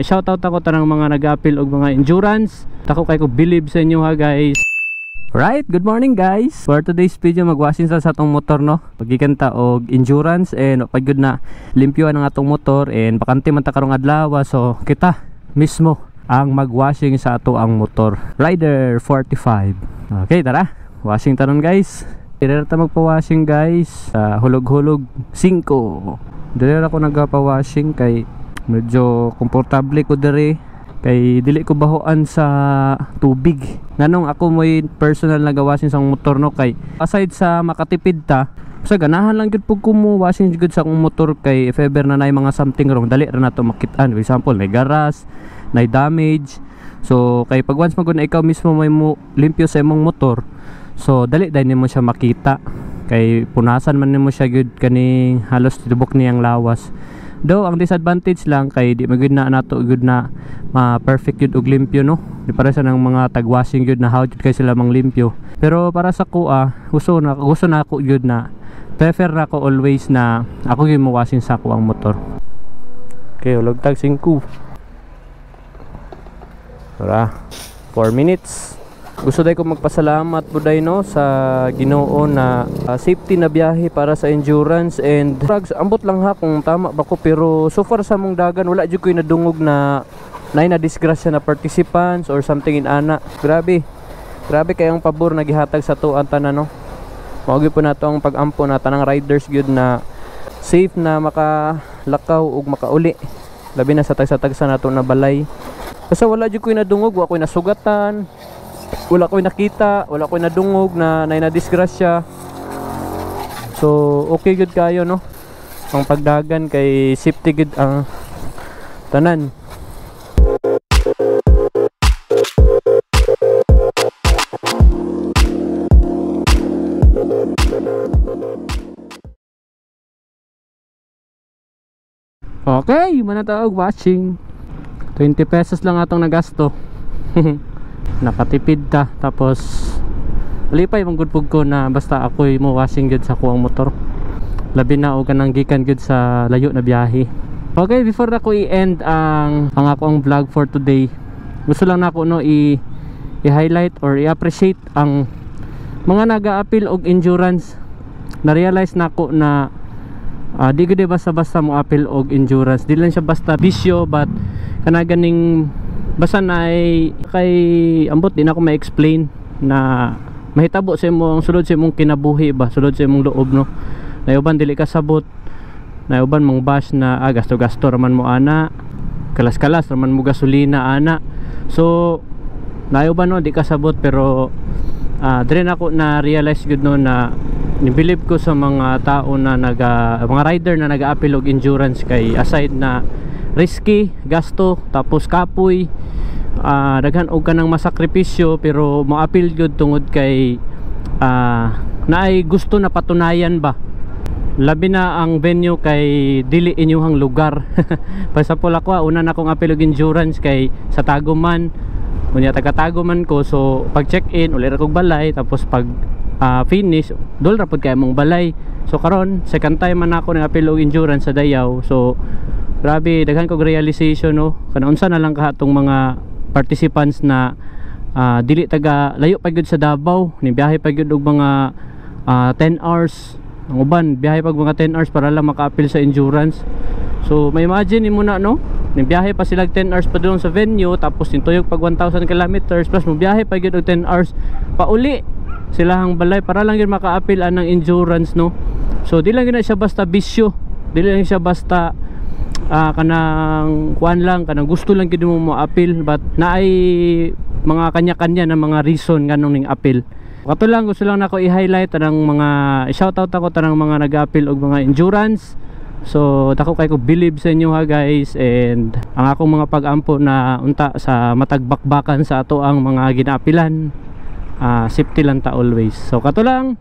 shoutout ako tanang mga nag-appeal og mga endurance. Ako kay ko believe sa inyo ha guys. Right, good morning guys. For today's video magwashing sa atong motor no. Pagikanta og endurance and pag good na limpyuan ang atong motor and bakante man ta karong adlaw, so kita mismo ang magwashing sa ato ang motor. Rider 45. Okay, tara. Washing tanon guys. Dire ta magpa-washing guys. Hulog-hulog 5. Dire ako nagpa-washing kay medyo komportable ko dire. Kay dili ko bahoan sa tubig. Nganong ako mo'y personal na gawashing sa motor no, kay aside sa makatipid ta, sa ganahan lang gud pug ko mo washing gud sa akong motor kay if ever na nay mga something wrong dali ra nato makit-an. For example, nay garas, nay damage. So kay pag once magud na ikaw mismo may mo limpyo sa imong motor, so dali dai nimo siya makita. Kay punasan man nimo siya gud kaning halos tibok niyang lawas. Do ang disadvantage lang kay di magud na nato gud na ma-perfect gud og limpyo no. Di para sa nang mga tag-washing gud na how jud kay sila mang limpyo. Pero para sa kuha, gusto na ako gud na prefer na ako always na ako gyud mo washing sa ako ang motor. Okay, ulog tag 5. Tara, 4 minutes. Gusto day ko magpasalamat buday no sa Ginoo na safety na biyahe para sa endurance and drugs. Ambot lang ha kung tama ba ko, pero so far sa mong dagan wala jud koy nadungog na na disgrasya na participants or something in ana. Grabe kayong pabor na gihatag sa tuan tanan no. Mao gyud po nato ang pag-ampo na tanang riders gyud na safe na makalakaw ug makauli. Labi na sa tagsa nato na balay. Kasi wala jud koy nadungog, wa koy nasugatan. Wala ko'y nakita, wala ko'y nadungog na disgrasya. So okay good kayo no. Ang pagdagan kay safety good ang tanan. Okay, manataog watching. 20 pesos lang atong nagasto. Nakatipid ta, tapos lipay mong gudpog ko na basta ako'y mo washing gud sa kuang motor. Labi na og kanang gikan gud sa layo na biyahe. Okay, before na ko i-end ang akong vlog for today, gusto lang na ako no i-highlight or i-appreciate ang mga naga-appeal og endurance. Na-realize na ako na di gud basta-basta mo appeal og endurance. Di lang siya basta bisyo, but kanaganing basta na ay kay ambot din ako ma-explain na mahitabo sa imong sulod sa imong kinabuhi ba, sulod sa imong loob no. Nayuban dili ka sabot, nayuban mong bash na gasto-gasto raman mo ana, kalas-kalas raman mo gasolina ana. So nayuban no di ka sabot, pero dire na ako na realize gud no na ni-believe ko sa mga tao na mga rider na naga-appeal og endurance kay aside na risky, gasto, tapos kapoy, daghan og kanang masakripisyo, pero mo-appeal gyud tungod kay naay gusto na patunayan ba. Labi na ang venue kay dili inyuhang lugar. Para po ako, una na akong appeal og endurance kay sa Taguman. Unya taga Taguman ko, so pag check-in uli ra kog balay, tapos pag finish dol ra pud kay mong balay. So karon second time man ako nag-appeal og endurance sa Dayaw. So grabe, daghan kog realization no. Kana unsa na lang kahatong mga participants na dili taga layo pa gyud sa Davao, ni biyahe pa gyud og mga 10 hours. Ang uban biyahe pag mga 10 hours para lang maka-appeal sa endurance. So may imagine mo na no, ni biyahe pa sila 10 hours pa doon sa venue, tapos intuyog pag 1,000 kilometers plus mo biyahe pa gyud og 10 hours pauli silahang balay para lang gyud maka-appeal ang endurance no. So di lang gyud siya basta bisyo, dili lang siya basta kanang kuan lang, kanang gusto lang gid mo mo-appeal, but naay mga kanya-kanya na mga reason nganong ning appeal. Kato lang gusto lang nako i-highlight tanang mga shoutout ako tanang mga nag-appeal og mga endurance. So dako kay ko believe sa inyo ha guys, and ang akong mga pag-ampo na unta sa matagbakbakan sa ato ang mga ginaapilan, safety lang ta always. So kato lang.